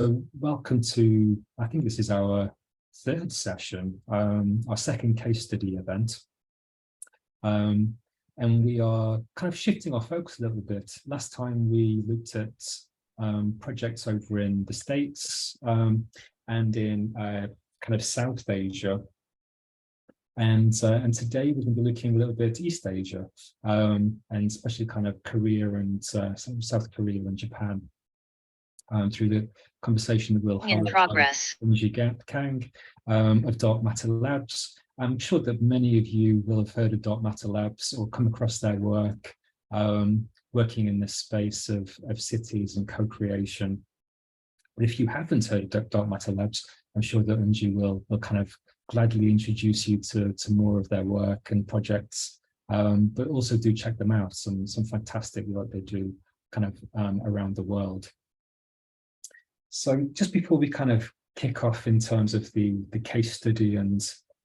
Welcome to, I think this is our third session, our second case study event. And we are kind of shifting our focus a little bit. Last time we looked at projects over in the States and in kind of South Asia. And today we're going to be looking a little bit East Asia, and especially kind of Korea and South Korea and Japan. Through the conversation that we'll have with Eunji Kang of Dark Matter Labs. I'm sure that many of you will have heard of Dark Matter Labs or come across their work, working in this space of cities and co-creation. But if you haven't heard of Dark Matter Labs, I'm sure that Eunji will kind of gladly introduce you to more of their work and projects, but also do check them out, some fantastic work they do kind of around the world. So just before we kind of kick off in terms of the case study and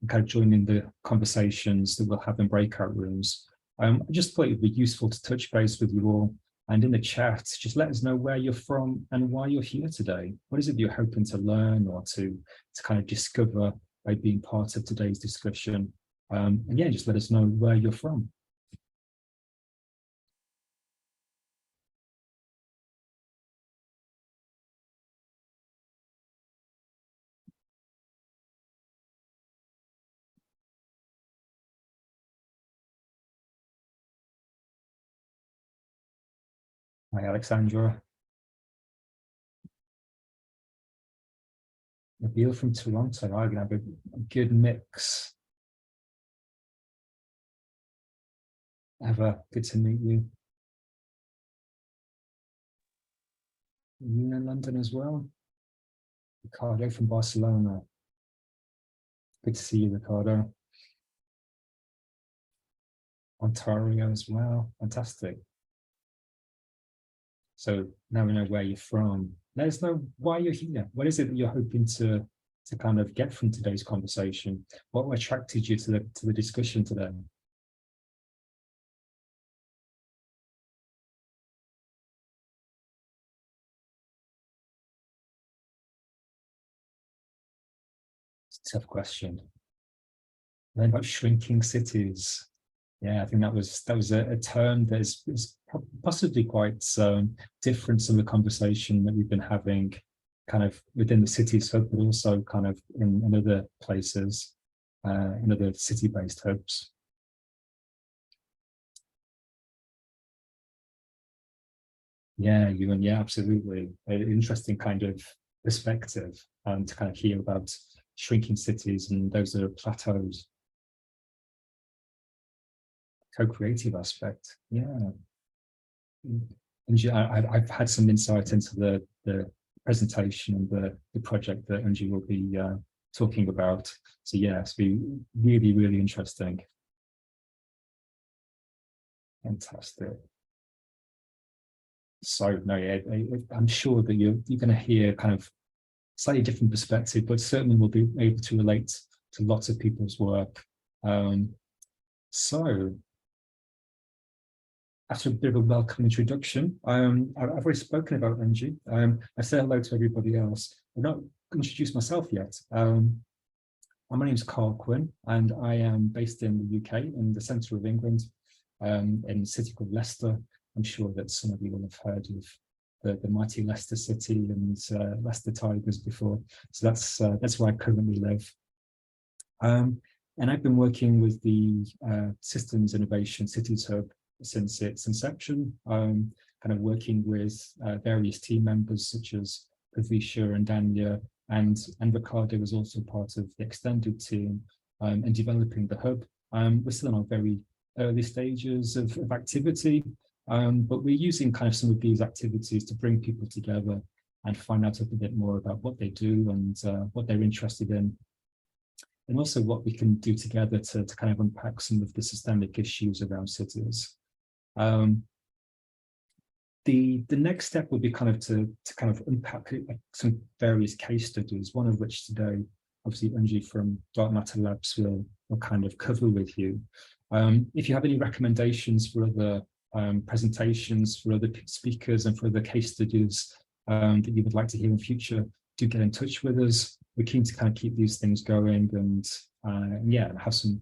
kind of joining the conversations that we'll have in breakout rooms, I just thought it'd be useful to touch base with you all, and in the chat, just let us know where you're from and why you're here today. What is it you're hoping to learn or to kind of discover by being part of today's discussion? And yeah, just let us know where you're from. Hi, Alexandra. Nabil from Toronto. I'm going to have a good mix. Eva, good to meet you. You in London as well. Ricardo from Barcelona. Good to see you, Ricardo. Ontario as well. Fantastic. So now we know where you're from. Let us know why you're here. What is it that you're hoping to kind of get from today's conversation? What attracted you to the discussion today? It's a tough question. Then about shrinking cities. Yeah, I think that was a term that is possibly quite different from the conversation that we've been having kind of within the cities hub, but also kind of in other places, in other city-based hubs. Yeah, yeah, absolutely. An interesting kind of perspective to kind of hear about shrinking cities and those that are plateaus. Co-creative aspect, yeah. And I've had some insight into the presentation and the project that Eunji will be talking about. So yeah, it's been really, really interesting. Fantastic. So no, yeah, I'm sure that you're going to hear kind of slightly different perspective, but certainly we'll be able to relate to lots of people's work. So after a bit of a welcome introduction, I've already spoken about Eunji. I say hello to everybody else. I've not introduced myself yet. My name is Carl Quinn, and I am based in the UK, in the centre of England, in a city called Leicester. I'm sure that some of you will have heard of the mighty Leicester City and Leicester Tigers before. So that's where I currently live. And I've been working with the Systems Innovation Cities Hub since its inception, kind of working with various team members such as Pavisha and Danya, and Ricardo was also part of the extended team in developing the hub. We're still in our very early stages of activity, but we're using kind of some of these activities to bring people together and find out a little bit more about what they do and what they're interested in, and also what we can do together to kind of unpack some of the systemic issues around cities. The next step will be kind of to kind of unpack some various case studies, one of which today, obviously Eunji from Dark Matter Labs will kind of cover with you. If you have any recommendations for other presentations, for other speakers and for other case studies that you would like to hear in future, do get in touch with us. We're keen to kind of keep these things going and yeah, have some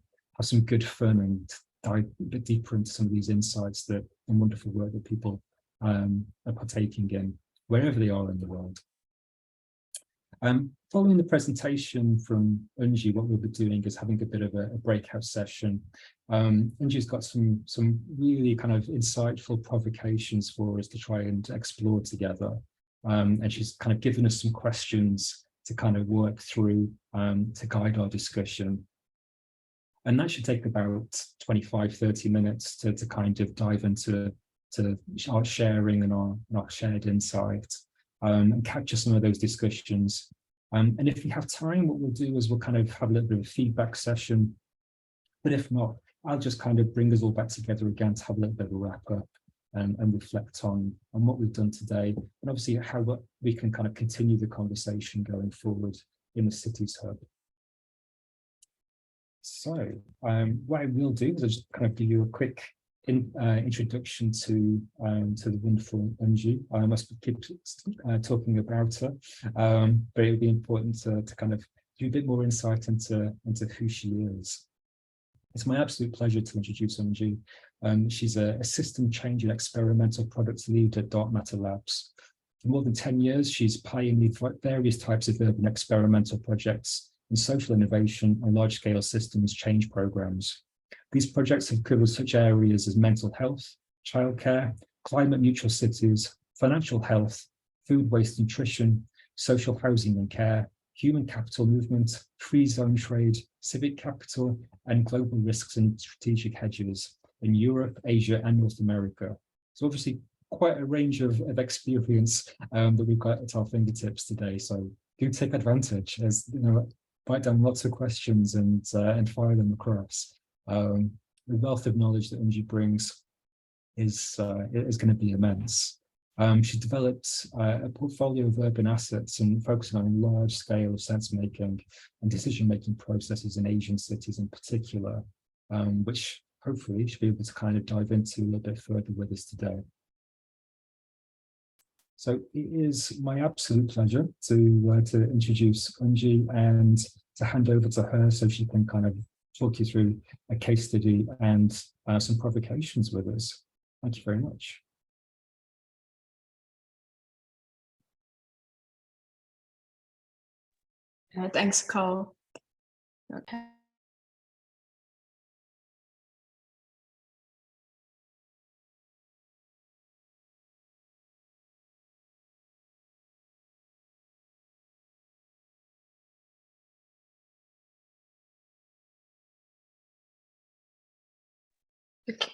good fun and dive a bit deeper into some of these insights and wonderful work that people are partaking in wherever they are in the world. Following the presentation from Eunji, what we'll be doing is having a bit of a breakout session. Eunji's got some really kind of insightful provocations for us to try and explore together. And she's kind of given us some questions to kind of work through to guide our discussion. And that should take about 25-30 minutes to kind of dive into our sharing and our shared insight. And capture some of those discussions. And if we have time, what we'll do is we'll kind of have a little bit of a feedback session. But if not, I'll just kind of bring us all back together again to have a little bit of a wrap up and reflect on what we've done today, and obviously how we can kind of continue the conversation going forward in the city's hub. So what I will do is I'll just kind of give you a quick introduction to the wonderful Eunji. I must keep talking about her, but it would be important to kind of give a bit more insight into who she is. It's my absolute pleasure to introduce Eunji. She's a system change and experimental products lead at Dark Matter Labs. For more than 10 years, she's pioneered various types of urban experimental projects in social innovation and large-scale systems change programs. These projects have covered such areas as mental health, childcare, climate-neutral cities, financial health, food waste nutrition, social housing and care, human capital movement, free zone trade, civic capital, and global risks and strategic hedges in Europe, Asia, and North America. So obviously quite a range of experience that we've got at our fingertips today. So do take advantage, as you know, write down lots of questions and fire them across. The wealth of knowledge that Eunji brings is going to be immense. She developed a portfolio of urban assets and focusing on large scale sense-making and decision-making processes in Asian cities in particular, which hopefully she'll be able to kind of dive into a little bit further with us today. So it is my absolute pleasure to introduce Eunji and to hand over to her so she can kind of talk you through a case study and some provocations with us. Thank you very much. Thanks, Carl. Okay.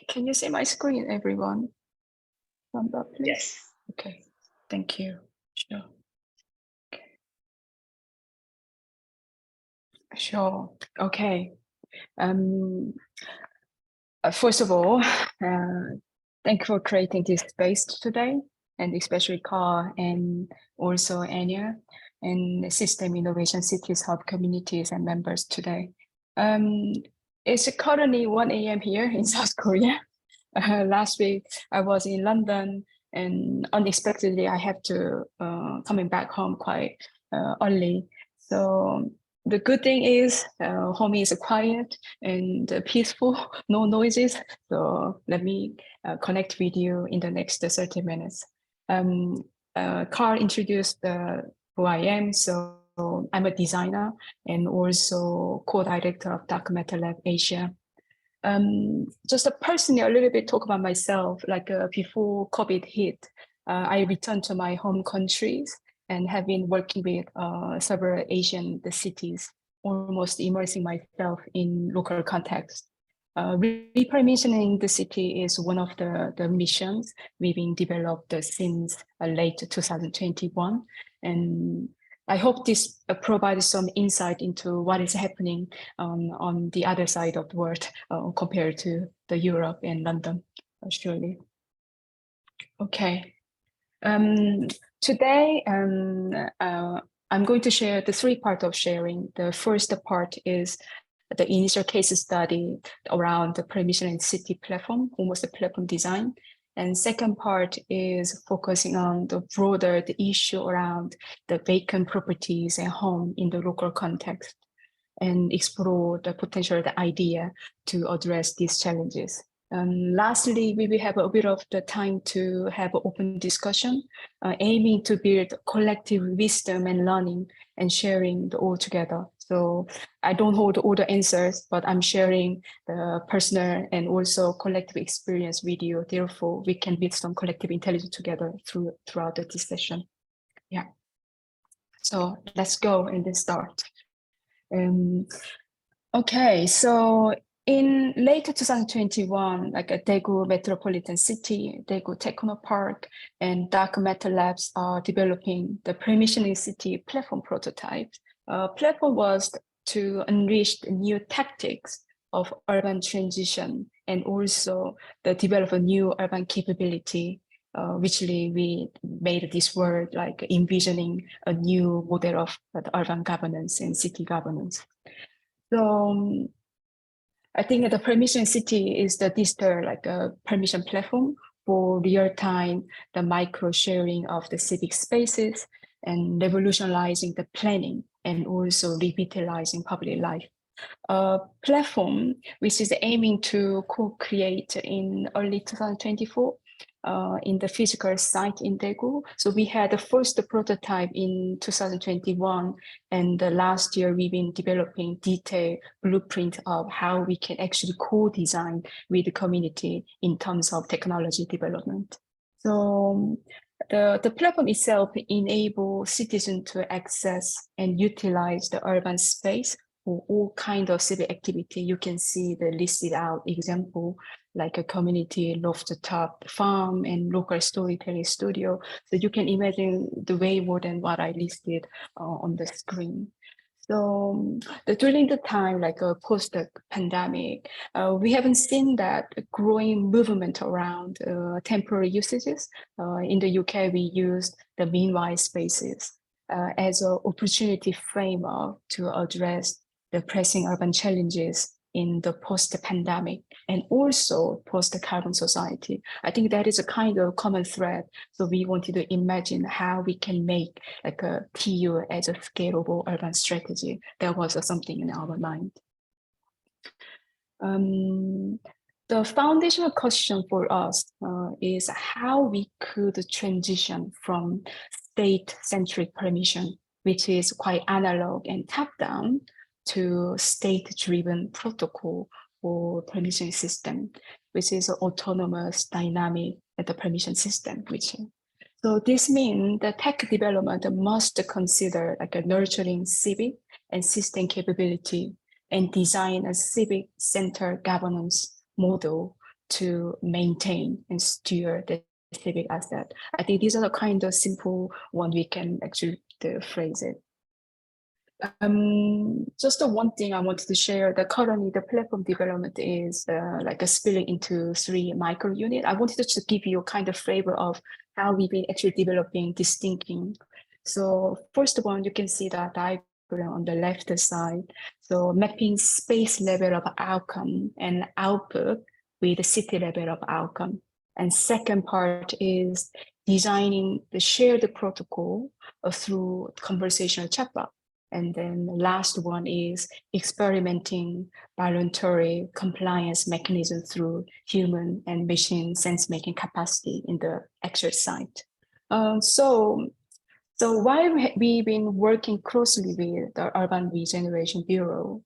Can you see my screen, everyone? Thumbs up, please. Yes. Okay. Thank you. Sure. Okay. Sure. Okay. First of all, thank you for creating this space today, and especially Carl and also Anya and System Innovation Cities Hub communities and members today. It's currently 1 a.m. here in South Korea. Last week I was in London, and unexpectedly I have to coming back home quite early. So the good thing is home is quiet and peaceful, no noises. So let me connect with you in the next 30 minutes. Carl introduced who I am. So I'm a designer and also co-director of Daegu Metropolitan Lab Asia. Just personally, a little bit talk about myself. Like before COVID hit, I returned to my home countries and have been working with several Asian cities, almost immersing myself in local context. Repermissioning the city is one of the missions we've been developed since late 2021. And I hope this provides some insight into what is happening on the other side of the world compared to the Europe and London, surely. Okay. Today, I'm going to share the 3 parts of sharing. The first part is the initial case study around the permission and city platform, almost a platform design. And second part is focusing on the broader issue around the vacant properties and home in the local context, and explore the potential the idea to address these challenges. And lastly, we will have a bit of the time to have an open discussion, aiming to build collective wisdom and learning and sharing all together. So I don't hold all the answers, but I'm sharing the personal and also collective experience with you. Therefore, we can build some collective intelligence together throughout this session. Yeah. So let's go and then start. Okay, so in late 2021, like a Daegu Metropolitan City, Daegu Technopark, and Daegu Meta Labs are developing the permissioning city platform prototype. Platform was to unleash the new tactics of urban transition and also the develop a new urban capability, which we made this word like envisioning a new model of urban governance and city governance. So I think the permission city is the digital like a permission platform for real-time the micro sharing of the civic spaces and revolutionizing the planning and also revitalizing public life. A platform which is aiming to co-create in early 2024 in the physical site in Daegu. So we had the first prototype in 2021, and last year we've been developing detailed blueprint of how we can actually co-design with the community in terms of technology development. So the platform itself enables citizens to access and utilize the urban space for all kinds of civic activity. You can see the listed out example like a community rooftop farm and local storytelling studio. So you can imagine the way more than what I listed on the screen. So during the time, like post the pandemic, we haven't seen that growing movement around temporary usages. In the UK, we used the meanwhile spaces as an opportunity framework to address the pressing urban challenges in the post-pandemic and also post-carbon society. I think that is a kind of common thread. So we wanted to imagine how we can make like a TU as a scalable urban strategy. That was something in our mind. The foundational question for us is how we could transition from state-centric permission, which is quite analog and top-down, to state-driven protocol or permission system, which is an autonomous, dynamic the permission system. So this means the tech development must consider like a nurturing civic and system capability and design a civic-centered governance model to maintain and steer the civic asset. I think these are the kind of simple one we can actually phrase it. Just the one thing I wanted to share that currently the platform development is like a splitting into 3 micro units. I wanted to just give you a kind of flavor of how we've been actually developing this thinking. So first one, you can see that diagram on the left side. So mapping space level of outcome and output with the city level of outcome. And second part is designing the shared protocol through conversational chatbot. And then the last one is experimenting voluntary compliance mechanism through human and machine sense-making capacity in the actual site. So while we've been working closely with the Urban Regeneration Bureau,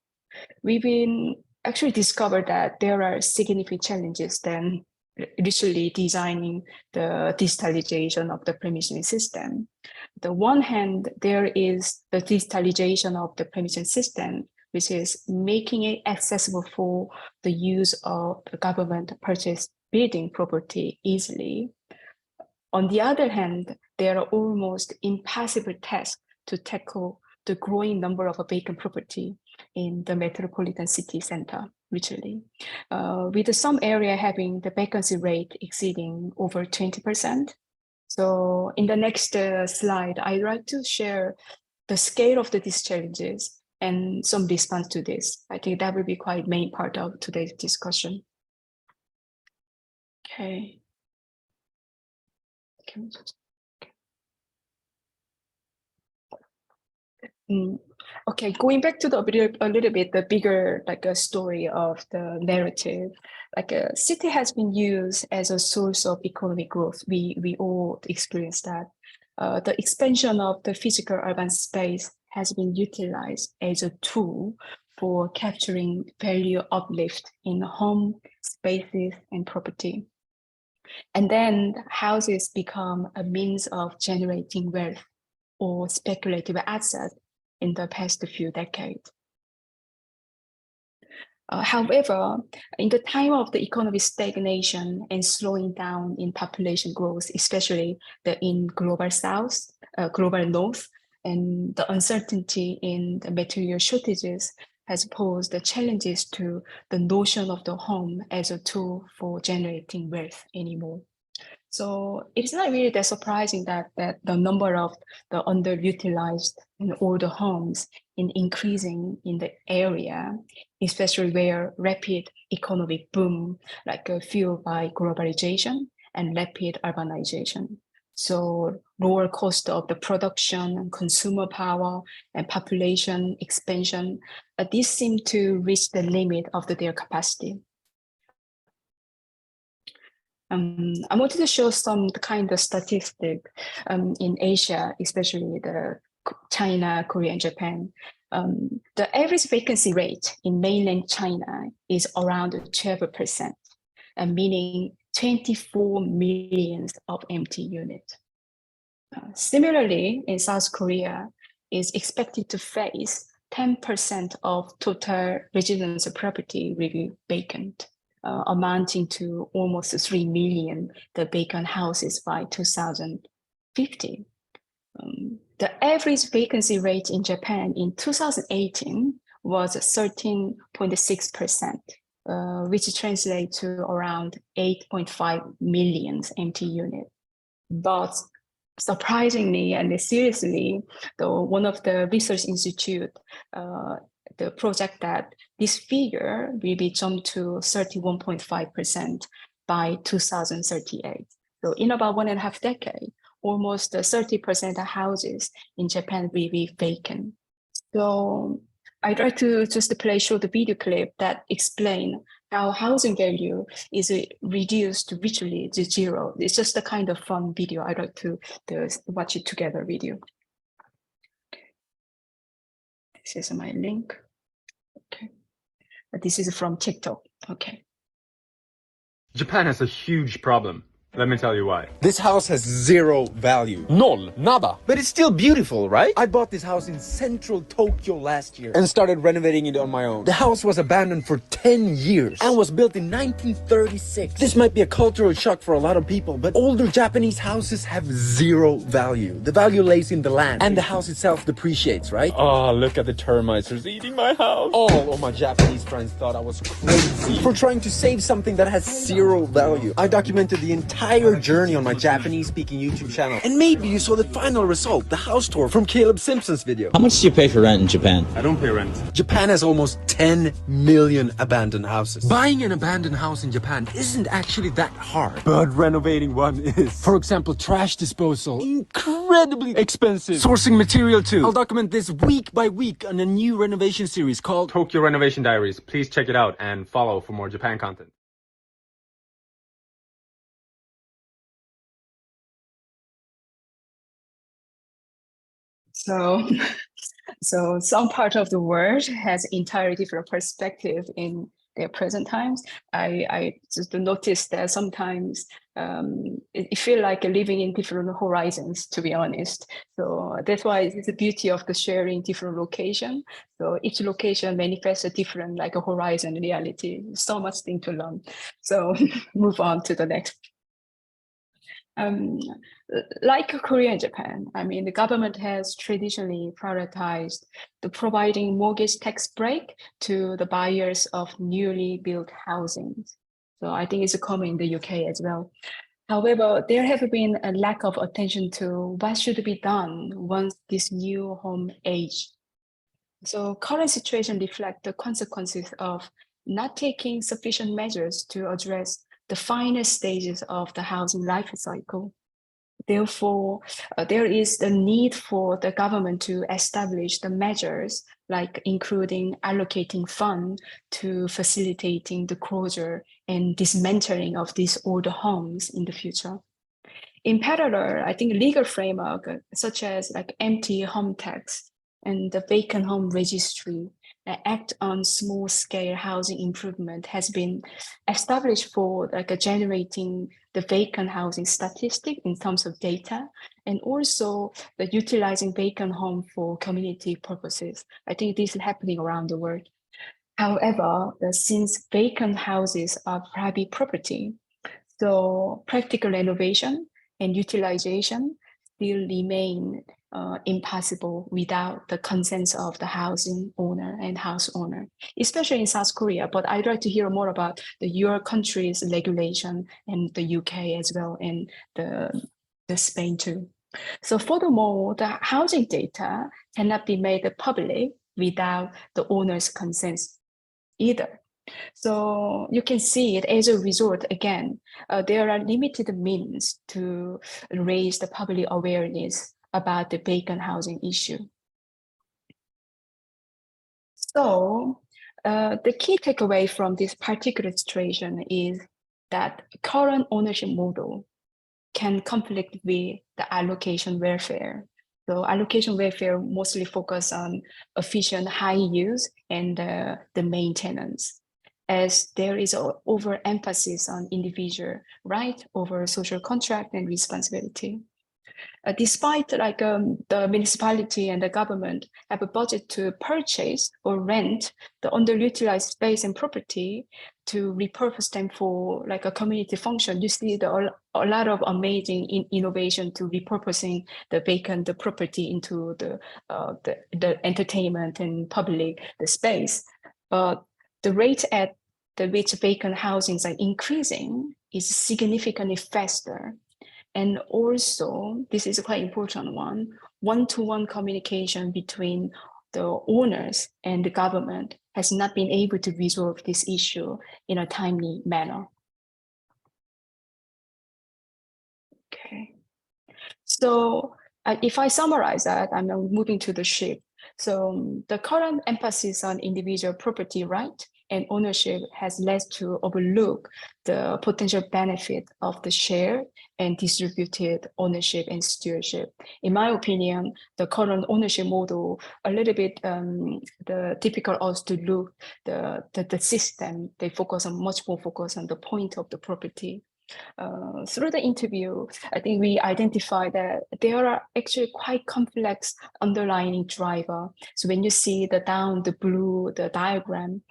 we've been actually discovered that there are significant challenges then literally designing the digitalization of the permission system. The one hand, there is the digitalization of the permission system, which is making it accessible for the use of the government purchase building property easily. On the other hand, there are almost impossible tasks to tackle the growing number of vacant property in the metropolitan city center, literally, with some area having the vacancy rate exceeding over 20%. So in the next slide, I'd like to share the scale of these challenges and some response to this. I think that will be quite main part of today's discussion. Okay. Okay, going back to a little bit the bigger like a story of the narrative, like a city has been used as a source of economic growth. We all experience that. The expansion of the physical urban space has been utilized as a tool for capturing value uplift in home, spaces, and property. And then houses become a means of generating wealth or speculative assets in the past few decades. However, in the time of the economic stagnation and slowing down in population growth, especially in global south, global north, and the uncertainty in the material shortages has posed the challenges to the notion of the home as a tool for generating wealth anymore. So it's not really that surprising that the number of the underutilized and older homes is increasing in the area, especially where rapid economic boom, like fueled by globalization and rapid urbanization. So lower cost of the production, consumer power, and population expansion, these seem to reach the limit of their capacity. I wanted to show some kind of statistic in Asia, especially the China, Korea, and Japan. The average vacancy rate in mainland China is around 12%, meaning 24 million of empty units. Similarly, in South Korea, is expected to face 10% of total residential property will be vacant. Amounting to almost 3 million the vacant houses by 2050. The average vacancy rate in Japan in 2018 was 13.6%, which translates to around 8.5 million empty units. But surprisingly and seriously, one of the research institute the project that this figure will be jumped to 31.5% by 2038. So in about 1.5 decades, almost 30% of houses in Japan will be vacant. So I'd like to just play a short video clip that explain how housing value is reduced virtually to zero. It's just a kind of fun video. I'd like to watch it together video. This is my link. Okay. This is from TikTok. Okay. Japan has a huge problem. Let me tell you why. This house has zero value. Null, nada. But it's still beautiful, right? I bought this house in central Tokyo last year and started renovating it on my own. The house was abandoned for 10 years and was built in 1936. This might be a cultural shock for a lot of people, but older Japanese houses have zero value. The value lays in the land and the house itself depreciates, right? Oh, look at the termites eating my house. All of my Japanese friends thought I was crazy for trying to save something that has zero value. I documented the entire journey on my Japanese-speaking YouTube channel. And maybe you saw the final result, the house tour from Caleb Simpson's video. How much do you pay for rent in Japan? I don't pay rent. Japan has almost 10 million abandoned houses. Buying an abandoned house in Japan isn't actually that hard. But renovating one is. For example, trash disposal. Incredibly expensive. Sourcing material too. I'll document this week by week on a new renovation series called Tokyo Renovation Diaries. Please check it out and follow for more Japan content. So some part of the world has entirely different perspective in their present times. I just noticed that sometimes it feel like living in different horizons, to be honest. So that's why it's the beauty of the sharing different location. So each location manifests a different like a horizon reality. So much thing to learn. So move on to the next. Like Korea and Japan, I mean, the government has traditionally prioritized the providing mortgage tax break to the buyers of newly built housing. So I think it's common in the UK as well. However, there have been a lack of attention to what should be done once this new home age. So current situation reflects the consequences of not taking sufficient measures to address the final stages of the housing life cycle. Therefore, there is the need for the government to establish the measures, like including allocating funds to facilitating the closure and dismantling of these older homes in the future. In parallel, I think legal framework such as like empty home tax and the vacant home registry act on small-scale housing improvement has been established for like generating the vacant housing statistic in terms of data, and also the utilizing vacant home for community purposes. I think this is happening around the world. However, since vacant houses are private property, so practical renovation and utilization still remain impossible without the consent of the housing owner and house owner, especially in South Korea. But I'd like to hear more about your country's regulation and the UK as well, and the Spain too. So furthermore, the housing data cannot be made public without the owner's consent either. So you can see it as a result, again, there are limited means to raise the public awareness about the vacant housing issue. So the key takeaway from this particular situation is that current ownership model can conflict with the allocation welfare. So allocation welfare mostly focus on efficient high use and the maintenance, as there is an overemphasis on individual right over social contract and responsibility. Despite like the municipality and the government have a budget to purchase or rent the underutilized space and property to repurpose them for like a community function, you see a lot of amazing innovation to repurposing the vacant property into the entertainment and public the space. But the rate at which vacant housings are increasing is significantly faster. And also, this is a quite important one-to-one communication between the owners and the government has not been able to resolve this issue in a timely manner. Okay. So if I summarize that, I'm now moving to the shift. So the current emphasis on individual property right and ownership has led to overlook the potential benefit of the shared and distributed ownership and stewardship. In my opinion, the current ownership model, a little bit the typical us to look the system, they much more focus on the point of the property. Through the interview, I think we identified that there are actually quite complex underlying driver. So when you see the blue diagram,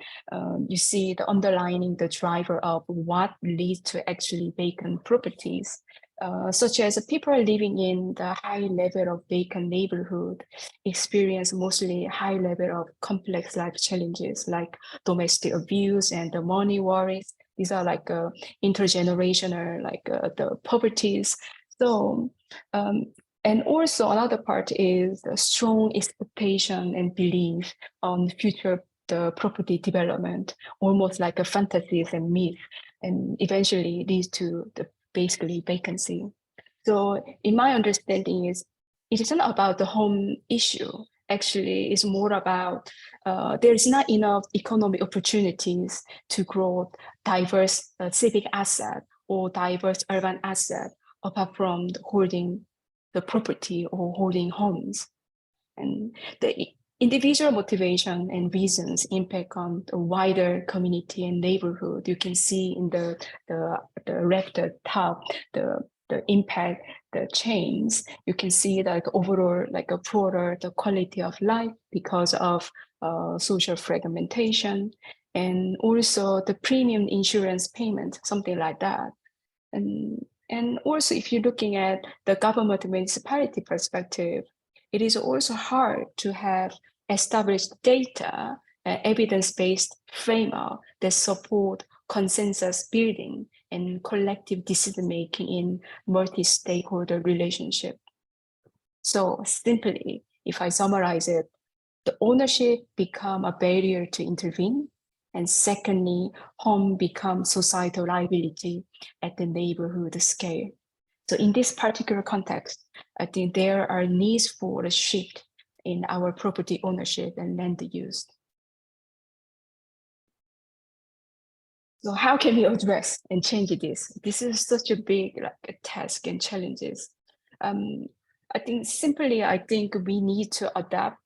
you see the underlying the driver of what leads to actually vacant properties, such as people living in the high level of vacant neighborhood experience mostly high level of complex life challenges like domestic abuse and the money worries. These are like intergenerational, like the poverties. So, and also another part is the strong expectation and belief on future the property development, almost like a fantasies and myth, and eventually leads to the basically vacancy. So in my understanding it is not about the home issue. Actually, it's more about there is not enough economic opportunities to grow diverse civic asset or diverse urban asset apart from holding the property or holding homes. And the individual motivation and reasons impact on the wider community and neighborhood. You can see in the left top, the impact, the change. You can see that overall, like a broader the quality of life because of social fragmentation, and also the premium insurance payment, something like that. And also, if you're looking at the government municipality perspective, it is also hard to have established data, evidence-based framework that support consensus building and collective decision-making in multi-stakeholder relationship. So simply, if I summarize it, the ownership become a barrier to intervene. And secondly, home becomes societal liability at the neighborhood scale. So in this particular context, I think there are needs for a shift in our property ownership and land use. So how can we address and change this? This is such a big task and challenges. I think we need to adapt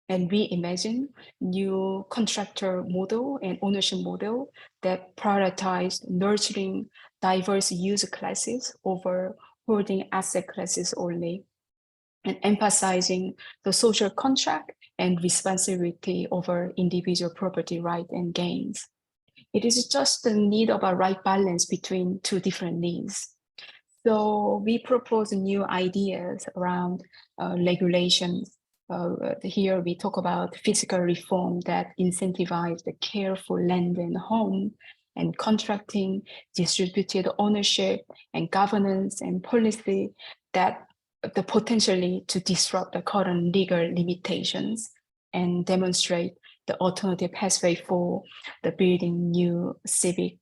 and reimagine new contractor model and ownership model that prioritize nurturing diverse user classes over holding asset classes only, and emphasizing the social contract and responsibility over individual property right and gains. It is just the need of a right balance between two different needs. So we propose new ideas around regulations. Here we talk about fiscal reform that incentivize the care for land and home, and contracting, distributed ownership, and governance and policy that the potentially to disrupt the current legal limitations and demonstrate the alternative pathway for the building new civic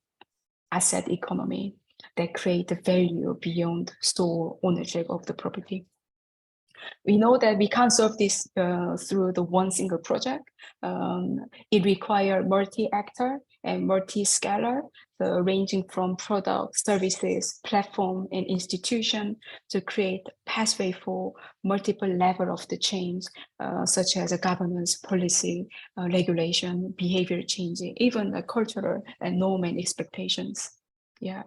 asset economy that create the value beyond sole ownership of the property. We know that we can't solve this through the one single project. It requires multi-actor and multi-scalar, ranging from product, services, platform, and institution to create pathway for multiple levels of the change, such as a governance, policy, regulation, behavior changing, even the cultural and norm and expectations. Yeah.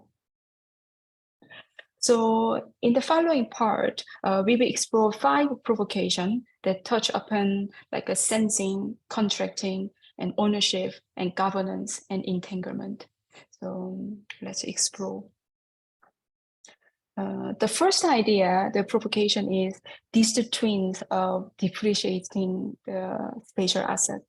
So in the following part, we will explore 5 provocations that touch upon like a sensing, contracting, and ownership, and governance, and entanglement. So let's explore. The first idea, the provocation is these two twins of depreciating the spatial asset.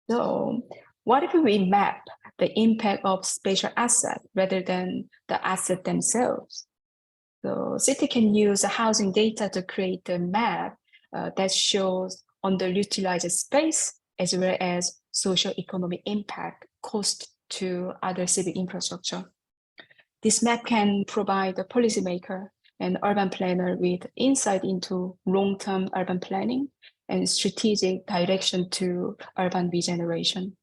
So what if we map the impact of spatial asset rather than the asset themselves? So city can use the housing data to create a map that shows underutilized space as well as social economic impact cost to other civic infrastructure. This map can provide the policymaker and urban planner with insight into long-term urban planning and strategic direction to urban regeneration.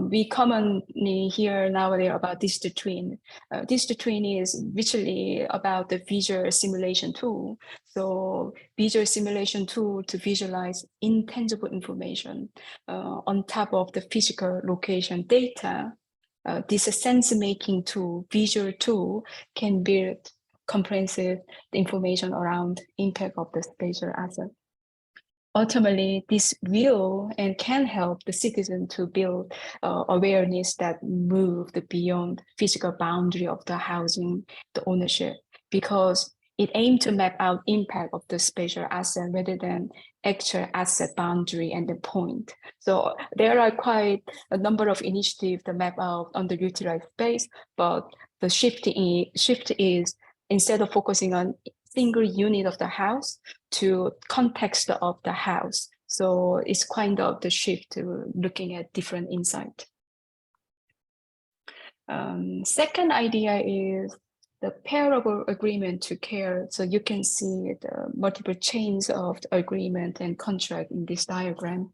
We commonly hear nowadays about digital twin. Digital twin is literally about the visual simulation tool. So visual simulation tool to visualize intangible information on top of the physical location data. This sense-making tool, visual tool, can build comprehensive information around impact of the spatial asset. Ultimately, this will and can help the citizen to build awareness that move beyond physical boundary of the housing, the ownership, because it aims to map out impact of the spatial asset rather than actual asset boundary and the point. So there are quite a number of initiatives to map out underutilized space, but the shift is instead of focusing on single unit of the house to context of the house. So it's kind of the shift to looking at different insight. Second idea is the pairable agreement to care. So you can see the multiple chains of the agreement and contract in this diagram.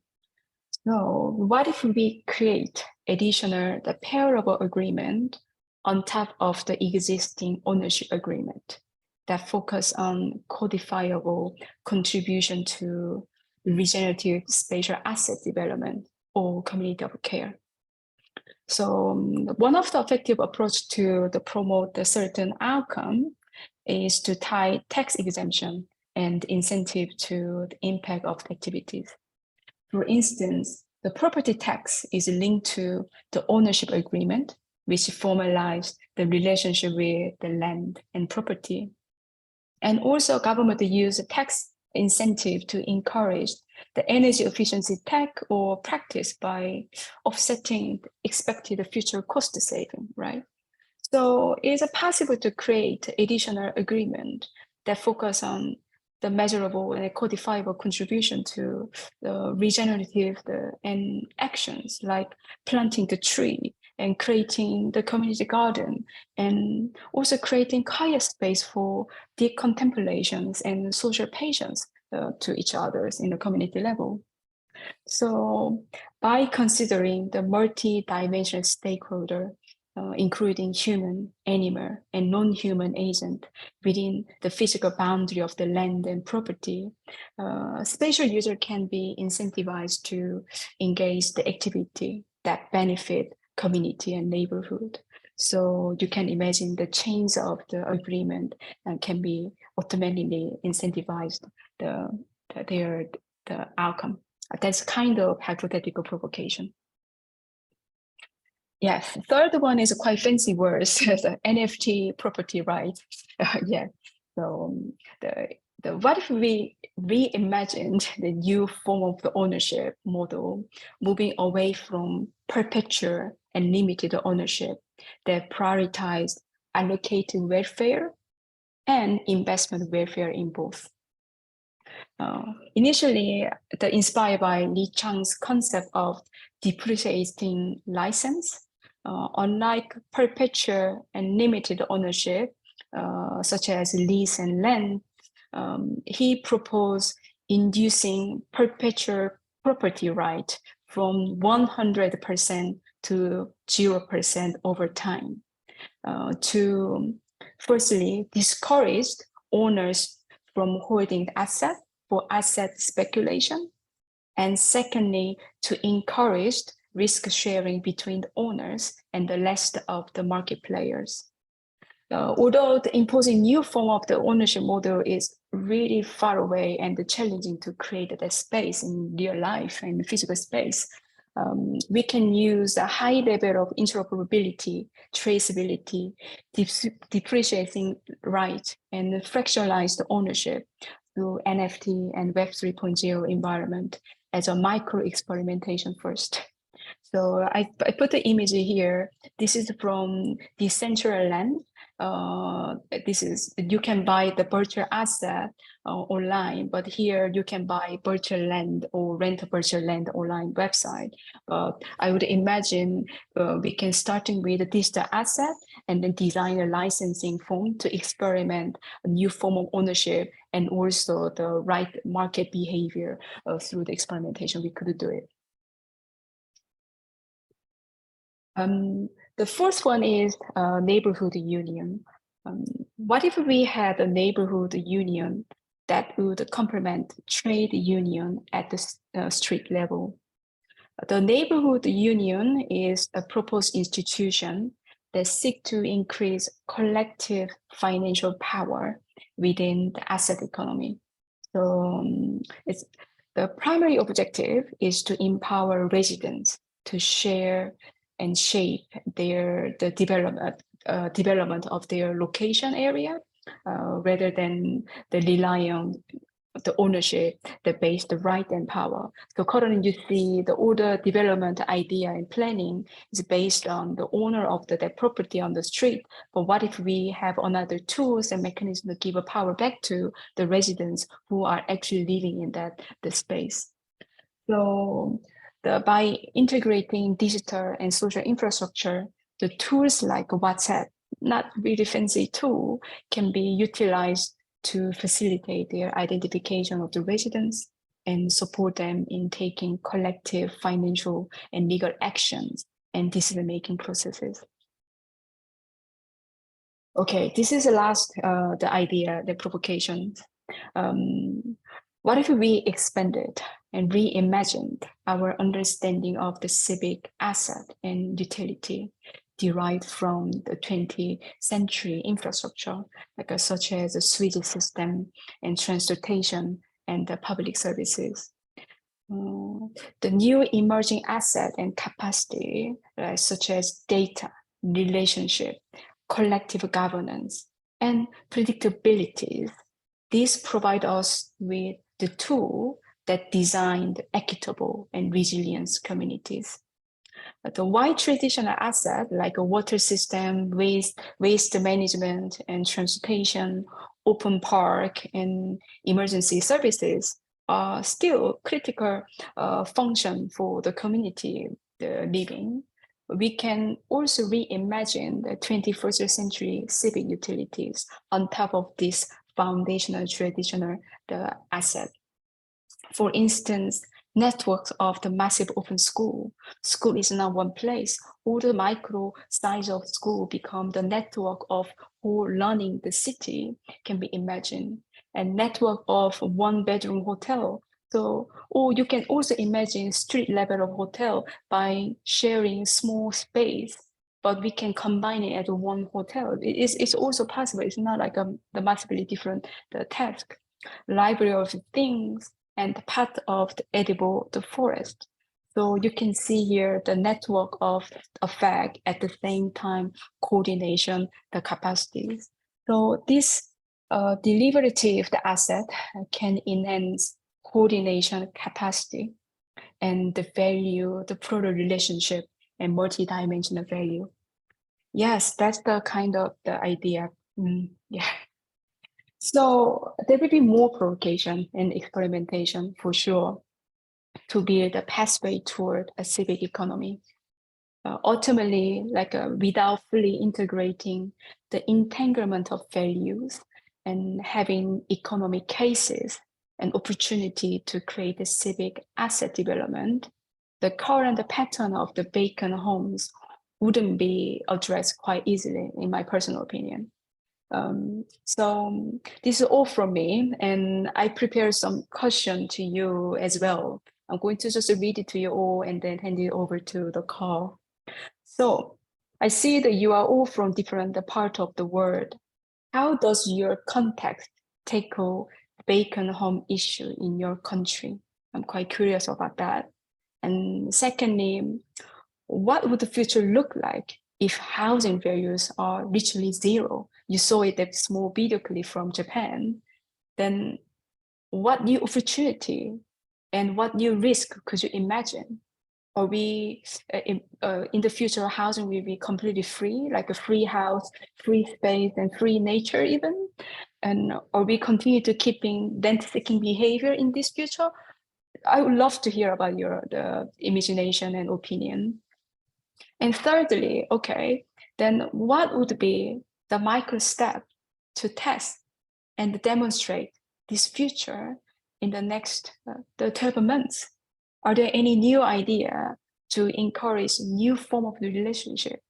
So what if we create additional the pairable agreement on top of the existing ownership agreement that focus on codifiable contribution to regenerative spatial asset development or community of care? So one of the effective approach to promote a certain outcome is to tie tax exemption and incentive to the impact of activities. For instance, the property tax is linked to the ownership agreement, which formalizes the relationship with the land and property. And also government use a tax incentive to encourage the energy efficiency tech or practice by offsetting expected future cost saving, right? So is it possible to create additional agreement that focus on the measurable and codifiable contribution to the regenerative and actions like planting the tree and creating the community garden, and also creating quiet space for deep contemplations and social patience to each other in the community level. So by considering the multi-dimensional stakeholder, including human, animal, and non-human agent within the physical boundary of the land and property, spatial user can be incentivized to engage the activity that benefit community and neighborhood. So you can imagine the change of the agreement can be automatically incentivized the outcome. That's kind of hypothetical provocation. Yes, the third one is a quite fancy word, the NFT property right. Yeah, so what if we reimagined the new form of the ownership model, moving away from perpetual and limited ownership that prioritized allocated welfare and investment welfare in both. Initially, inspired by Li Chang's concept of depreciating license, unlike perpetual and limited ownership, such as lease and land, he proposed inducing perpetual property right from 100% to 0% over time, to firstly discourage owners from holding the asset for asset speculation, and secondly, to encourage risk sharing between the owners and the rest of the market players. Although the imposing new form of the ownership model is really far away and challenging to create that space in real life and physical space, we can use a high level of interoperability, traceability, depreciating right, and fractionalized ownership through NFT and Web 3.0 environment as a micro experimentation first. So I put the image here. This is from Decentraland. You can buy the virtual asset online, but here you can buy virtual land or rent a virtual land online website. But I would imagine we can starting with a digital asset and then design a licensing form to experiment a new form of ownership and also the right market behavior through the experimentation. We could do it. The first one is neighborhood union. What if we had a neighborhood union that would complement trade union at the street level? The neighborhood union is a proposed institution that seeks to increase collective financial power within the asset economy. So the primary objective is to empower residents to share and shape the development of their location area, rather than rely on the ownership that based the right and power. So currently you see all the development idea and planning is based on the owner of that property on the street. But what if we have another tools and mechanism to give a power back to the residents who are actually living in the space? So by integrating digital and social infrastructure, the tools like WhatsApp, not really fancy tool, can be utilized to facilitate their identification of the residents and support them in taking collective financial and legal actions and decision-making processes. Okay, this is the last, the idea, the provocation. What if we expanded and reimagined our understanding of the civic asset and utility derived from the 20th century infrastructure, such as the sewage system and transportation and the public services? The new emerging asset and capacity, such as data, relationship, collective governance, and predictability, these provide us with the tool that designed equitable and resilient communities. The white traditional asset like a water system, waste management and transportation, open park and emergency services are still critical function for the community living. we can also reimagine the 21st century civic utilities on top of this foundational traditional asset. For instance, networks of the massive open school. School is not one place. All the micro size of school become the network of whole learning the city can be imagined. And network of one bedroom hotel. So, or you can also imagine street level of hotel by sharing small space, but we can combine it as one hotel. It's also possible. It's not like the massively different task. Library of things and part of the edible, the forest. So you can see here the network of effect at the same time, coordination, the capacities. So this deliberative the asset can enhance coordination capacity and the value, the product relationship and multi-dimensional value. Yes, that's the kind of the idea. Yeah. So there will be more provocation and experimentation for sure to build a pathway toward a civic economy. Ultimately, without fully integrating the entanglement of values and having economic cases and opportunity to create a civic asset development, the current pattern of the vacant homes wouldn't be addressed quite easily, in my personal opinion. So this is all from me, and I prepared some question to you as well. I'm going to just read it to you all and then hand it over to the call. So I see that you are all from different part of the world. How does your context tackle vacant home issue in your country? I'm quite curious about that. And secondly, what would the future look like if housing values are literally zero? You saw it that small video clip from Japan. Then what new opportunity and what new risk could you imagine? Are we in the future housing will be completely free, like a free house, free space, and free nature even? And are we continue to keeping rent-seeking behavior in this future? I would love to hear about the imagination and opinion. And thirdly, okay, then what would be the micro step to test and demonstrate this future in the next the 12 months? Are there any new idea to encourage new form of the relationship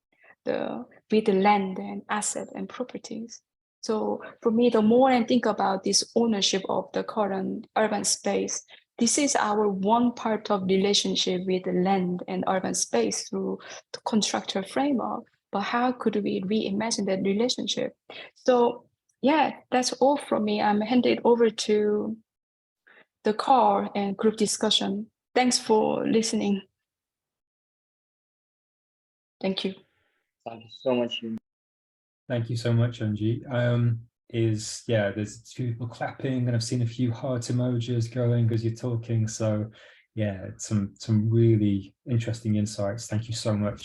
with the land and asset and properties? So for me, the more I think about this ownership of the current urban space, this is our one part of relationship with the land and urban space through the contractual framework. But how could we reimagine that relationship? So yeah, that's all from me. I'm handing it over to the call and group discussion. Thanks for listening. Thank you. Thank you so much. Thank you so much, Eunji. There's two people clapping, and I've seen a few heart emojis going as you're talking. So yeah, some really interesting insights. Thank you so much.